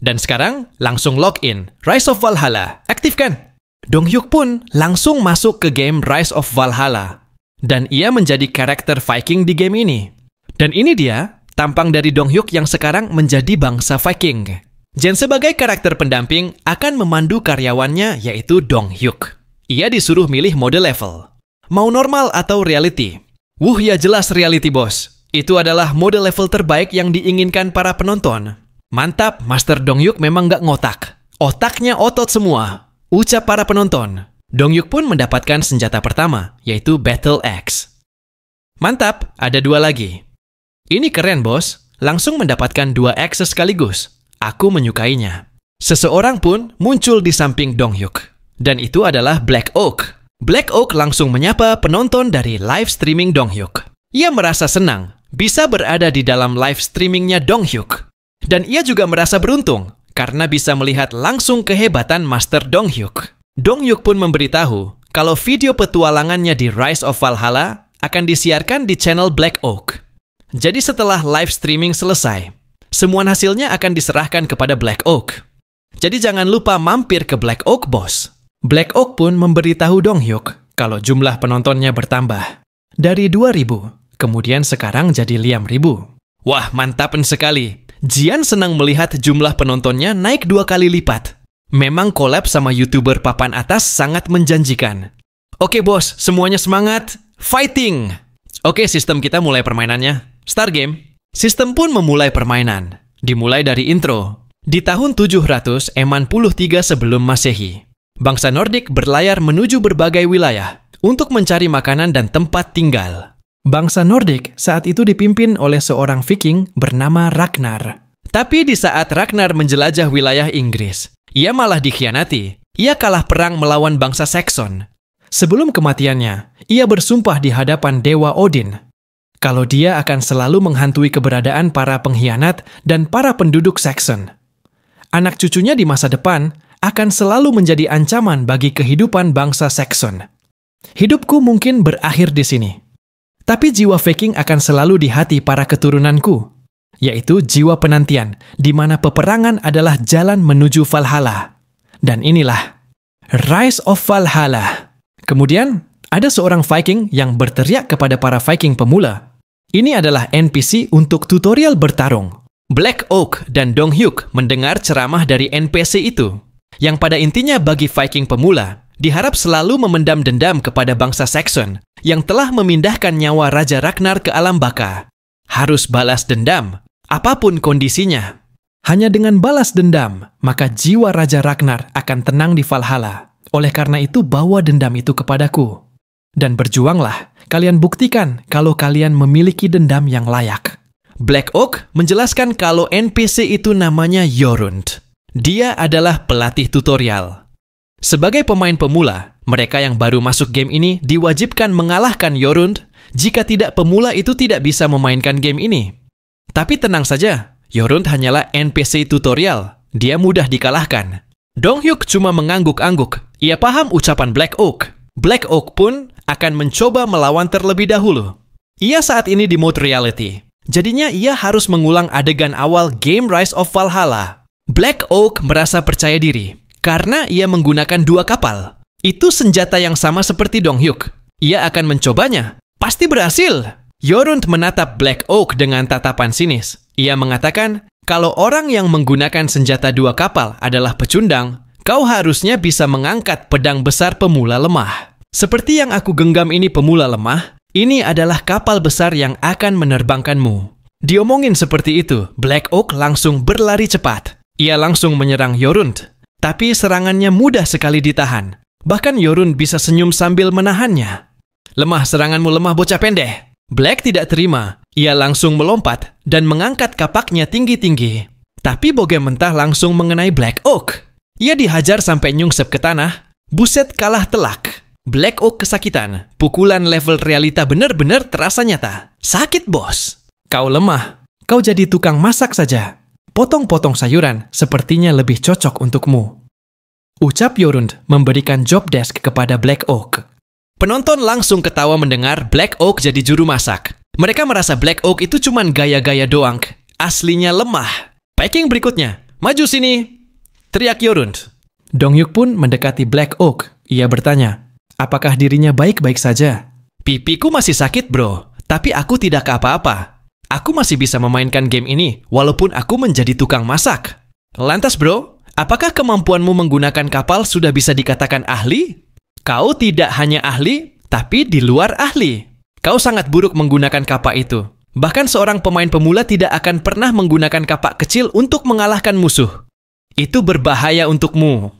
Dan sekarang, langsung login. Rise of Valhalla. Aktifkan. Donghyuk pun langsung masuk ke game Rise of Valhalla. Dan ia menjadi karakter Viking di game ini. Dan ini dia, tampang dari Donghyuk yang sekarang menjadi bangsa Viking. Jen sebagai karakter pendamping akan memandu karyawannya yaitu Donghyuk. Ia disuruh milih mode level. Mau normal atau reality? Ya jelas reality bos. Itu adalah mode level terbaik yang diinginkan para penonton. Mantap, Master Donghyuk memang nggak ngotak. Otaknya otot semua. Ucap para penonton. Donghyuk pun mendapatkan senjata pertama, yaitu Battle Axe. Mantap, ada 2 lagi. Ini keren bos, langsung mendapatkan 2 axe sekaligus. Aku menyukainya. Seseorang pun muncul di samping Donghyuk. Dan itu adalah Black Oak. Black Oak langsung menyapa penonton dari live streaming Donghyuk. Ia merasa senang bisa berada di dalam live streamingnya Donghyuk. Dan ia juga merasa beruntung karena bisa melihat langsung kehebatan Master Donghyuk. Donghyuk pun memberitahu kalau video petualangannya di Rise of Valhalla akan disiarkan di channel Black Oak. Jadi setelah live streaming selesai, semua hasilnya akan diserahkan kepada Black Oak. Jadi jangan lupa mampir ke Black Oak, bos. Black Oak pun memberitahu Donghyuk kalau jumlah penontonnya bertambah. Dari 2.000, kemudian sekarang jadi 5.000. Wah, mantapin sekali. Jian senang melihat jumlah penontonnya naik 2 kali lipat. Memang collab sama YouTuber papan atas sangat menjanjikan. Oke bos, semuanya semangat. Fighting! Oke, sistem kita mulai permainannya. Start game. Sistem pun memulai permainan. Dimulai dari intro. Di tahun 743 sebelum Masehi, bangsa Nordik berlayar menuju berbagai wilayah untuk mencari makanan dan tempat tinggal. Bangsa Nordik saat itu dipimpin oleh seorang Viking bernama Ragnar. Tapi di saat Ragnar menjelajah wilayah Inggris, ia malah dikhianati. Ia kalah perang melawan bangsa Saxon. Sebelum kematiannya, ia bersumpah di hadapan Dewa Odin kalau dia akan selalu menghantui keberadaan para pengkhianat dan para penduduk Saxon. Anak cucunya di masa depan akan selalu menjadi ancaman bagi kehidupan bangsa Saxon. Hidupku mungkin berakhir di sini. Tapi jiwa Viking akan selalu di hati para keturunanku, yaitu jiwa penantian, di mana peperangan adalah jalan menuju Valhalla. Dan inilah Rise of Valhalla. Kemudian, ada seorang Viking yang berteriak kepada para Viking pemula. Ini adalah NPC untuk tutorial bertarung. Black Oak dan Donghyuk mendengar ceramah dari NPC itu, yang pada intinya bagi Viking pemula, diharap selalu memendam dendam kepada bangsa Saxon yang telah memindahkan nyawa Raja Ragnar ke alam baka. Harus balas dendam, apapun kondisinya. Hanya dengan balas dendam, maka jiwa Raja Ragnar akan tenang di Valhalla. Oleh karena itu, bawa dendam itu kepadaku. Dan berjuanglah, kalian buktikan kalau kalian memiliki dendam yang layak. Black Oak menjelaskan kalau NPC itu namanya Jorund. Dia adalah pelatih tutorial. Sebagai pemain pemula, mereka yang baru masuk game ini diwajibkan mengalahkan Jorund. Jika tidak, pemula itu tidak bisa memainkan game ini. Tapi tenang saja, Jorund hanyalah NPC tutorial. Dia mudah dikalahkan. Donghyuk cuma mengangguk-angguk. Ia paham ucapan Black Oak. Black Oak pun akan mencoba melawan terlebih dahulu. Ia saat ini di mode reality. Jadinya ia harus mengulang adegan awal game Rise of Valhalla. Black Oak merasa percaya diri karena ia menggunakan 2 kapal. Itu senjata yang sama seperti Donghyuk. Ia akan mencobanya. Pasti berhasil. Jorund menatap Black Oak dengan tatapan sinis. Ia mengatakan, kalau orang yang menggunakan senjata 2 kapal adalah pecundang, kau harusnya bisa mengangkat pedang besar pemula lemah. Seperti yang aku genggam ini pemula lemah, ini adalah kapal besar yang akan menerbangkanmu. Diomongin seperti itu, Black Oak langsung berlari cepat. Ia langsung menyerang Jorund. Tapi serangannya mudah sekali ditahan. Bahkan Jorund bisa senyum sambil menahannya. Lemah, seranganmu lemah, bocah pendek. Black tidak terima. Ia langsung melompat dan mengangkat kapaknya tinggi-tinggi. Tapi bogem mentah langsung mengenai Black Oak. Ia dihajar sampai nyungsep ke tanah. Buset, kalah telak. Black Oak kesakitan. Pukulan level realita benar-benar terasa nyata. Sakit, bos. Kau lemah. Kau jadi tukang masak saja. Potong-potong sayuran sepertinya lebih cocok untukmu. Ucap Jorund memberikan job desk kepada Black Oak. Penonton langsung ketawa mendengar Black Oak jadi juru masak. Mereka merasa Black Oak itu cuman gaya-gaya doang. Aslinya lemah. Packing berikutnya. Maju sini! Teriak Yorund. Donghyuk pun mendekati Black Oak. Ia bertanya, apakah dirinya baik-baik saja? Pipiku masih sakit, bro. Tapi aku tidak apa-apa. Aku masih bisa memainkan game ini, walaupun aku menjadi tukang masak. Lantas, bro, apakah kemampuanmu menggunakan kapal sudah bisa dikatakan ahli? Kau tidak hanya ahli, tapi di luar ahli. Kau sangat buruk menggunakan kapak itu. Bahkan seorang pemain pemula tidak akan pernah menggunakan kapak kecil untuk mengalahkan musuh. Itu berbahaya untukmu.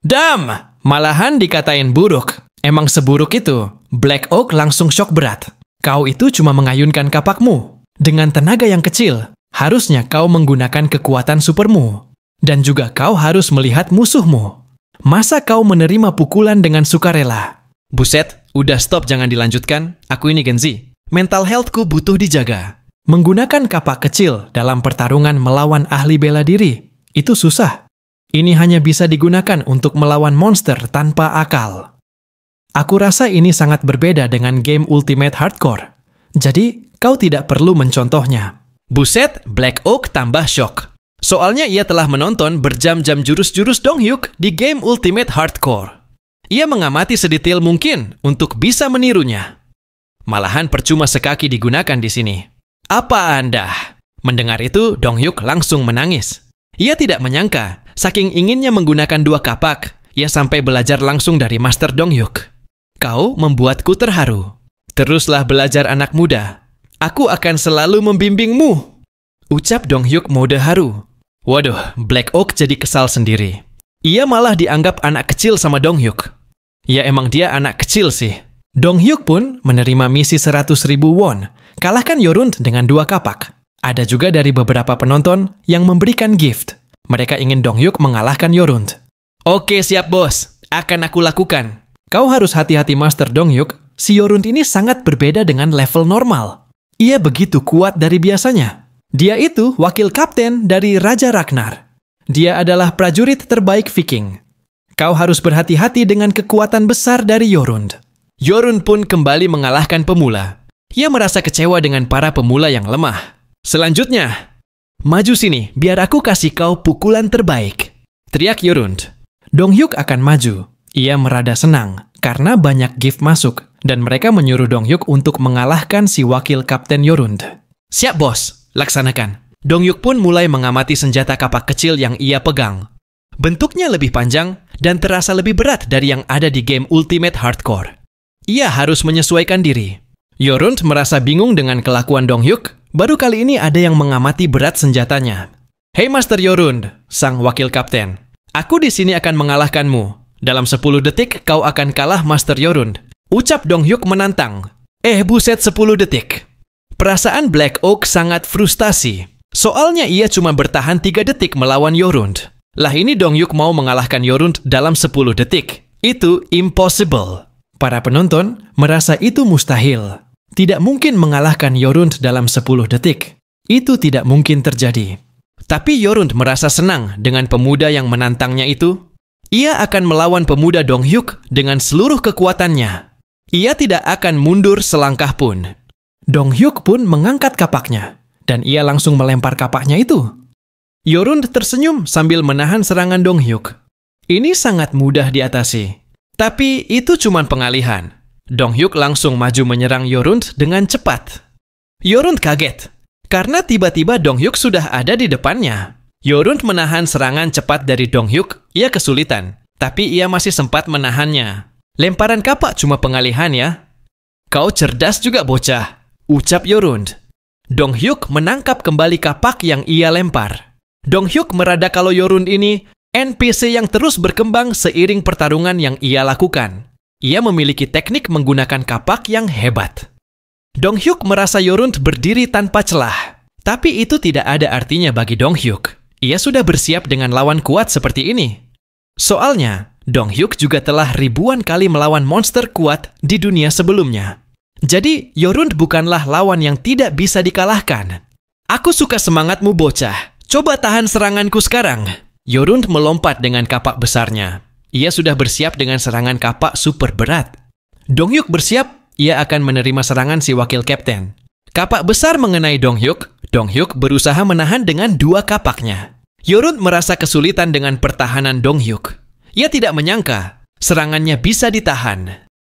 Dam! Malahan dikatain buruk. Emang seburuk itu. Black Oak langsung syok berat. Kau itu cuma mengayunkan kapakmu. Dengan tenaga yang kecil, harusnya kau menggunakan kekuatan supermu. Dan juga kau harus melihat musuhmu. Masa kau menerima pukulan dengan sukarela? Buset, udah stop, jangan dilanjutkan. Aku ini Gen Z. Mental healthku butuh dijaga. Menggunakan kapak kecil dalam pertarungan melawan ahli bela diri, itu susah. Ini hanya bisa digunakan untuk melawan monster tanpa akal. Aku rasa ini sangat berbeda dengan game Ultimate Hardcore. Jadi, kau tidak perlu mencontohnya. Buset, Black Oak tambah shock. Soalnya ia telah menonton berjam-jam jurus-jurus Donghyuk di game Ultimate Hardcore. Ia mengamati sedetail mungkin untuk bisa menirunya. Malahan percuma sekaki digunakan di sini. Apa Anda? Mendengar itu, Donghyuk langsung menangis. Ia tidak menyangka, saking inginnya menggunakan dua kapak, ia sampai belajar langsung dari Master Donghyuk. Kau membuatku terharu. Teruslah belajar anak muda. Aku akan selalu membimbingmu. Ucap Donghyuk mode haru. Waduh, Black Oak jadi kesal sendiri. Ia malah dianggap anak kecil sama Donghyuk. Ya emang dia anak kecil sih. Donghyuk pun menerima misi 100.000 won. Kalahkan Yorund dengan dua kapak. Ada juga dari beberapa penonton yang memberikan gift. Mereka ingin Donghyuk mengalahkan Yorund. Oke, siap bos. Akan aku lakukan. Kau harus hati-hati Master Donghyuk. Si Yorund ini sangat berbeda dengan level normal. Ia begitu kuat dari biasanya. Dia itu wakil kapten dari Raja Ragnar. Dia adalah prajurit terbaik Viking. Kau harus berhati-hati dengan kekuatan besar dari Yorund. Yorund pun kembali mengalahkan pemula. Ia merasa kecewa dengan para pemula yang lemah. Selanjutnya, maju sini, biar aku kasih kau pukulan terbaik. Teriak Yorund. Donghyuk akan maju. Ia merada senang, karena banyak gift masuk, dan mereka menyuruh Donghyuk untuk mengalahkan si wakil kapten Yorund. Siap bos, laksanakan. Donghyuk pun mulai mengamati senjata kapak kecil yang ia pegang. Bentuknya lebih panjang, dan terasa lebih berat dari yang ada di game Ultimate Hardcore. Ia harus menyesuaikan diri. Yorund merasa bingung dengan kelakuan Donghyuk. Baru kali ini ada yang mengamati berat senjatanya. Hei Master Yorund, sang wakil kapten. Aku di sini akan mengalahkanmu. Dalam 10 detik kau akan kalah Master Yorund. Ucap Donghyuk menantang. Buset 10 detik. Perasaan Black Oak sangat frustasi. Soalnya ia cuma bertahan 3 detik melawan Yorund. Lah ini Donghyuk mau mengalahkan Yorund dalam 10 detik. Itu impossible. Para penonton merasa itu mustahil. Tidak mungkin mengalahkan Yorund dalam 10 detik. Itu tidak mungkin terjadi. Tapi Yorund merasa senang dengan pemuda yang menantangnya itu. Ia akan melawan pemuda Donghyuk dengan seluruh kekuatannya. Ia tidak akan mundur selangkah pun. Donghyuk pun mengangkat kapaknya. Dan ia langsung melempar kapaknya itu. Yorund tersenyum sambil menahan serangan Donghyuk. Ini sangat mudah diatasi. Tapi itu cuma pengalihan. Donghyuk langsung maju menyerang Yorund dengan cepat. Yorund kaget, karena tiba-tiba Donghyuk sudah ada di depannya. Yorund menahan serangan cepat dari Donghyuk, ia kesulitan, tapi ia masih sempat menahannya. Lemparan kapak cuma pengalihan ya. Kau cerdas juga bocah, ucap Yorund. Donghyuk menangkap kembali kapak yang ia lempar. Donghyuk merada kalau Yorund ini NPC yang terus berkembang seiring pertarungan yang ia lakukan. Ia memiliki teknik menggunakan kapak yang hebat. Donghyuk merasa Yorund berdiri tanpa celah. Tapi itu tidak ada artinya bagi Donghyuk. Ia sudah bersiap dengan lawan kuat seperti ini. Soalnya, Donghyuk juga telah ribuan kali melawan monster kuat di dunia sebelumnya. Jadi, Yorund bukanlah lawan yang tidak bisa dikalahkan. Aku suka semangatmu bocah. Coba tahan seranganku sekarang. Yorund melompat dengan kapak besarnya. Ia sudah bersiap dengan serangan kapak super berat. Donghyuk bersiap, ia akan menerima serangan si wakil kapten. Kapak besar mengenai Donghyuk. Donghyuk berusaha menahan dengan dua kapaknya. Yorun merasa kesulitan dengan pertahanan Donghyuk. Ia tidak menyangka serangannya bisa ditahan.